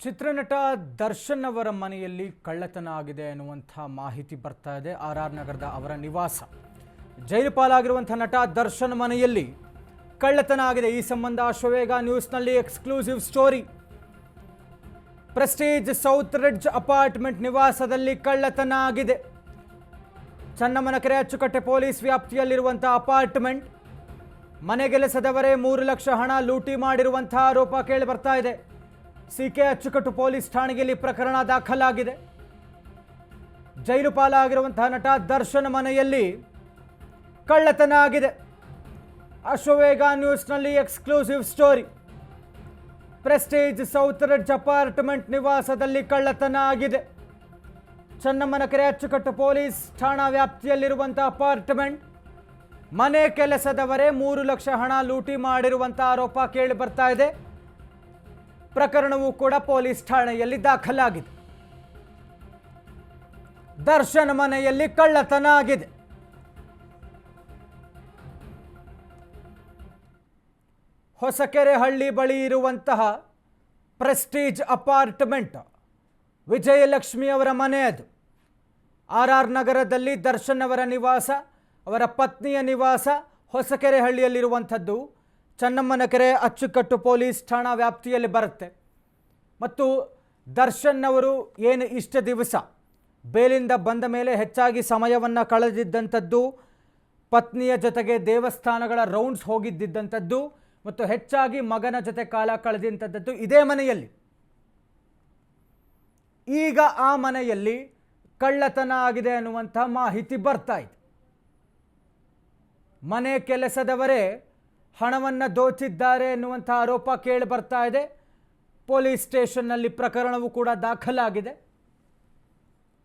ಚಿತ್ರನಟ ದರ್ಶನ್ ಅವರ ಮನೆಯಲ್ಲಿ ಕಳ್ಳತನ ಆಗಿದೆ ಎನ್ನುವಂಥ ಮಾಹಿತಿ ಬರ್ತಾ ಇದೆ. ಆರ್ ನಗರದ ಅವರ ನಿವಾಸ ಜೈಲು ಪಾಲಾಗಿರುವಂಥ ನಟ ದರ್ಶನ್ ಮನೆಯಲ್ಲಿ ಕಳ್ಳತನ ಆಗಿದೆ. ಈ ಸಂಬಂಧ ಅಶ್ವವೇಗ ನ್ಯೂಸ್ನಲ್ಲಿ exclusive story. Prestige South Ridge apartment ನಿವಾಸದಲ್ಲಿ ಕಳ್ಳತನ ಆಗಿದೆ. ಚನ್ನಮ್ಮನಕೆರೆ ಅಚ್ಚುಕಟ್ಟೆ ಪೊಲೀಸ್ ವ್ಯಾಪ್ತಿಯಲ್ಲಿರುವಂಥ ಅಪಾರ್ಟ್ಮೆಂಟ್. ಮನೆಗೆಲಸದವರೇ 3 ಲಕ್ಷ ಹಣ ಲೂಟಿ ಮಾಡಿರುವಂಥ ಆರೋಪ ಕೇಳಿ ಬರ್ತಾ ಇದೆ. ಸಿಕೆ ಅಚ್ಚುಕಟ್ಟು ಪೊಲೀಸ್ ಠಾಣೆಯಲ್ಲಿ ಪ್ರಕರಣ ದಾಖಲಾಗಿದೆ. ಜೈಲು ಪಾಲಾಗಿರುವಂತಹ ನಟ ದರ್ಶನ್ ಮನೆಯಲ್ಲಿ ಕಳ್ಳತನ ಆಗಿದೆ. ಅಶ್ವವೇಗ ನ್ಯೂಸ್ನಲ್ಲಿ exclusive story. Prestige South Ridge apartment ನಿವಾಸದಲ್ಲಿ ಕಳ್ಳತನ ಆಗಿದೆ. ಚನ್ನಮ್ಮನಕೆರೆ ಅಚ್ಚುಕಟ್ಟು ಪೊಲೀಸ್ ಠಾಣಾ ವ್ಯಾಪ್ತಿಯಲ್ಲಿರುವಂಥ ಅಪಾರ್ಟ್ಮೆಂಟ್. ಮನೆ ಕೆಲಸದವರೇ 3 ಲಕ್ಷ ಹಣ ಲೂಟಿ ಮಾಡಿರುವಂಥ ಆರೋಪ ಕೇಳಿ ಬರ್ತಾ ಇದೆ. ಪ್ರಕರಣವೂ ಕೂಡ ಪೊಲೀಸ್ ಠಾಣೆಯಲ್ಲಿ ದಾಖಲಾಗಿದೆ. ದರ್ಶನ್ ಮನೆಯಲ್ಲಿ ಕಳ್ಳತನ ಆಗಿದೆ. ಹೊಸಕೆರೆ ಹಳ್ಳಿ ಬಳಿ ಇರುವಂತಹ ಪ್ರೆಸ್ಟೀಜ್ ಅಪಾರ್ಟ್ಮೆಂಟ್ ವಿಜಯಲಕ್ಷ್ಮಿ ಅವರ ಮನೆ. ಅದು ಆರ್ ನಗರದಲ್ಲಿ ದರ್ಶನ್ ಅವರ ನಿವಾಸ, ಅವರ ಪತ್ನಿಯ ನಿವಾಸ ಹೊಸಕೆರೆ ಹಳ್ಳಿಯಲ್ಲಿರುವಂಥದ್ದು. ಚನ್ನಮ್ಮನಕೆರೆ ಅಚ್ಚುಕಟ್ಟು ಪೊಲೀಸ್ ಠಾಣಾ ವ್ಯಾಪ್ತಿಯಲ್ಲಿ ಬರುತ್ತೆ. ಮತ್ತು ದರ್ಶನ್ ಅವರು ಏನು ಇಷ್ಟ ದಿವಸ ಬೇಲಿಂದ ಬಂದ ಮೇಲೆ ಹೆಚ್ಚಾಗಿ ಸಮಯವನ್ನು ಕಳೆದಿದ್ದಂಥದ್ದು, ಪತ್ನಿಯ ಜೊತೆಗೆ ದೇವಸ್ಥಾನಗಳ ರೌಂಡ್ಸ್ ಹೋಗಿದ್ದಂಥದ್ದು ಮತ್ತು ಹೆಚ್ಚಾಗಿ ಮಗನ ಜೊತೆ ಕಾಲ ಕಳೆದಂಥದ್ದು ಇದೇ ಮನೆಯಲ್ಲಿ. ಈಗ ಆ ಮನೆಯಲ್ಲಿ ಕಳ್ಳತನ ಆಗಿದೆ ಅನ್ನುವಂಥ ಮಾಹಿತಿ ಬರ್ತಾ ಇದೆ. ಮನೆ ಕೆಲಸದವರೇ ಹಣವನ್ನು ದೋಚಿದ್ದಾರೆ ಎನ್ನುವಂಥ ಆರೋಪ ಕೇಳಿ ಬರ್ತಾ ಇದೆ. ಪೊಲೀಸ್ ಸ್ಟೇಷನ್ನಲ್ಲಿ ಪ್ರಕರಣವೂ ಕೂಡ ದಾಖಲಾಗಿದೆ.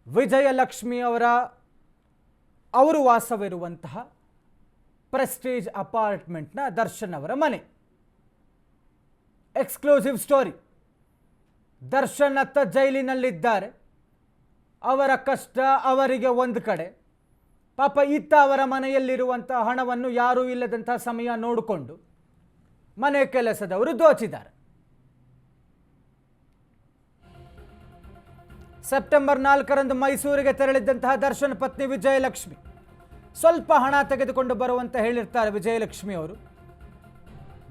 ವಿಜಯಲಕ್ಷ್ಮಿ ಅವರು ವಾಸವಿರುವಂತಹ ಪ್ರೆಸ್ಟೀಜ್ ಅಪಾರ್ಟ್ಮೆಂಟ್ನ ದರ್ಶನ್ ಅವರ ಮನೆ. Exclusive story. ದರ್ಶನ್ ಅತ್ತ ಜೈಲಿನಲ್ಲಿದ್ದಾರೆ. ಅವರ ಕಷ್ಟ ಅವರಿಗೆ ಒಂದು ಕಡೆ, ಪಾಪ ಇತ್ತ ಅವರ ಮನೆಯಲ್ಲಿರುವಂಥ ಹಣವನ್ನು ಯಾರೂ ಇಲ್ಲದಂಥ ಸಮಯ ನೋಡಿಕೊಂಡು ಮನೆ ಕೆಲಸದವರು ದೋಚಿದ್ದಾರೆ. ಸೆಪ್ಟೆಂಬರ್ 4ರಂದು ಮೈಸೂರಿಗೆ ತೆರಳಿದ್ದಂತಹ ದರ್ಶನ್ ಪತ್ನಿ ವಿಜಯಲಕ್ಷ್ಮಿ ಸ್ವಲ್ಪ ಹಣ ತೆಗೆದುಕೊಂಡು ಬರುವಂತ ಹೇಳಿರ್ತಾರೆ ವಿಜಯಲಕ್ಷ್ಮಿ ಅವರು.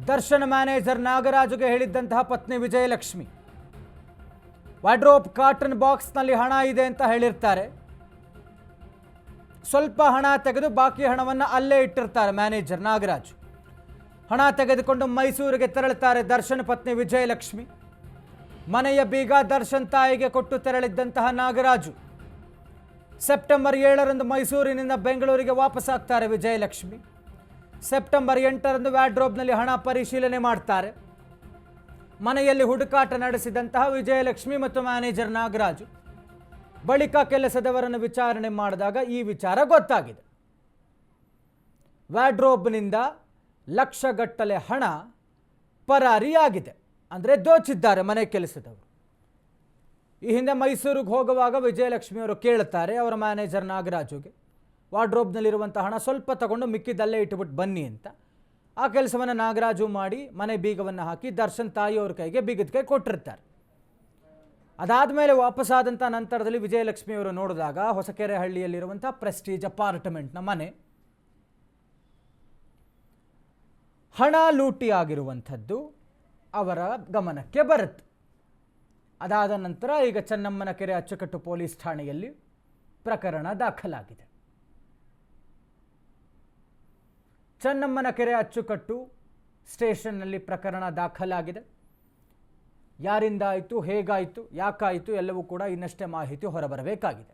ದರ್ಶನ್ ಮ್ಯಾನೇಜರ್ ನಾಗರಾಜುಗೆ ಹೇಳಿದ್ದಂತಹ ಪತ್ನಿ ವಿಜಯಲಕ್ಷ್ಮಿ ವಾರ್ಡ್ರೋಬ್ ಕಾಟನ್ ಬಾಕ್ಸ್ನಲ್ಲಿ ಹಣ ಇದೆ ಅಂತ ಹೇಳಿರ್ತಾರೆ. ಸ್ವಲ್ಪ ಹಣ ತೆಗೆದು ಬಾಕಿ ಹಣವನ್ನು ಅಲ್ಲೇ ಇಟ್ಟಿರ್ತಾರೆ ಮ್ಯಾನೇಜರ್ ನಾಗರಾಜು. ಹಣ ತೆಗೆದುಕೊಂಡು ಮೈಸೂರಿಗೆ ತೆರಳುತ್ತಾರೆ ದರ್ಶನ್ ಪತ್ನಿ ವಿಜಯಲಕ್ಷ್ಮಿ. ಮನೆಯ ಬೀಗ ದರ್ಶನ್ ತಾಯಿಗೆ ಕೊಟ್ಟು ತೆರಳಿದ್ದಂತಹ ನಾಗರಾಜು ಸೆಪ್ಟೆಂಬರ್ 7ರಂದು ಮೈಸೂರಿನಿಂದ ಬೆಂಗಳೂರಿಗೆ ವಾಪಸ್ಸಾಗ್ತಾರೆ ವಿಜಯಲಕ್ಷ್ಮಿ. ಸೆಪ್ಟೆಂಬರ್ 8ರಂದು ವಾರ್ಡ್ರೋಬ್ನಲ್ಲಿ ಹಣ ಪರಿಶೀಲನೆ ಮಾಡ್ತಾರೆ. ಮನೆಯಲ್ಲಿ ಹುಡುಕಾಟ ನಡೆಸಿದಂತಹ ವಿಜಯಲಕ್ಷ್ಮಿ ಮತ್ತು ಮ್ಯಾನೇಜರ್ ನಾಗರಾಜು ಬಳಿಕ ಕೆಲಸದವರನ್ನು ವಿಚಾರಣೆ ಮಾಡಿದಾಗ ಈ ವಿಚಾರ ಗೊತ್ತಾಗಿದೆ. ವಾರ್ಡ್ರೋಬ್ನಿಂದ ಲಕ್ಷಗಟ್ಟಲೆ ಹಣ ಪರಾರಿಯಾಗಿದೆ, ಅಂದರೆ ದೋಚಿದ್ದಾರೆ ಮನೆ ಕೆಲಸದವರು. ಈ ಹಿಂದೆ ಮೈಸೂರಿಗೆ ಹೋಗುವಾಗ ವಿಜಯಲಕ್ಷ್ಮಿಯವರು ಕೇಳುತ್ತಾರೆ ಅವರ ಮ್ಯಾನೇಜರ್ ನಾಗರಾಜುಗೆ, ವಾರ್ಡ್ರೋಬ್ನಲ್ಲಿರುವಂಥ ಹಣ ಸ್ವಲ್ಪ ತಗೊಂಡು ಮಿಕ್ಕಿದ್ದಲ್ಲೇ ಇಟ್ಟುಬಿಟ್ಟು ಬನ್ನಿ ಅಂತ. ಆ ಕೆಲಸವನ್ನು ನಾಗರಾಜು ಮಾಡಿ ಮನೆ ಬೀಗವನ್ನು ಹಾಕಿ ದರ್ಶನ್ ತಾಯಿಯವ್ರ ಕೈಗೆ ಬೀಗದ ಕೈ ಕೊಟ್ಟಿರ್ತಾರೆ. ಅದಾದಮೇಲೆ ವಾಪಸ್ಸಾದಂಥ ನಂತರದಲ್ಲಿ ವಿಜಯಲಕ್ಷ್ಮಿಯವರು ನೋಡಿದಾಗ ಹೊಸಕೆರೆ ಹಳ್ಳಿಯಲ್ಲಿರುವಂಥ ಪ್ರೆಸ್ಟೀಜ್ ಅಪಾರ್ಟ್ಮೆಂಟ್ನ ಮನೆ ಹಣ ಲೂಟಿ ಆಗಿರುವಂಥದ್ದು ಅವರ ಗಮನಕ್ಕೆ ಬರುತ್ತೆ. ಅದಾದ ನಂತರ ಈಗ ಚನ್ನಮ್ಮನಕೆರೆ ಅಚ್ಚುಕಟ್ಟು ಪೊಲೀಸ್ ಠಾಣೆಯಲ್ಲಿ ಪ್ರಕರಣ ದಾಖಲಾಗಿದೆ. ಚನ್ನಮ್ಮನಕೆರೆ ಅಚ್ಚುಕಟ್ಟು ಸ್ಟೇಷನ್ನಲ್ಲಿ ಪ್ರಕರಣ ದಾಖಲಾಗಿದೆ. ಯಾರಿಂದ ಆಯಿತು, ಹೇಗಾಯಿತು, ಯಾಕಾಯಿತು ಎಲ್ಲವೂ ಕೂಡ ಇನ್ನಷ್ಟೇ ಮಾಹಿತಿ ಹೊರಬರಬೇಕಾಗಿದೆ.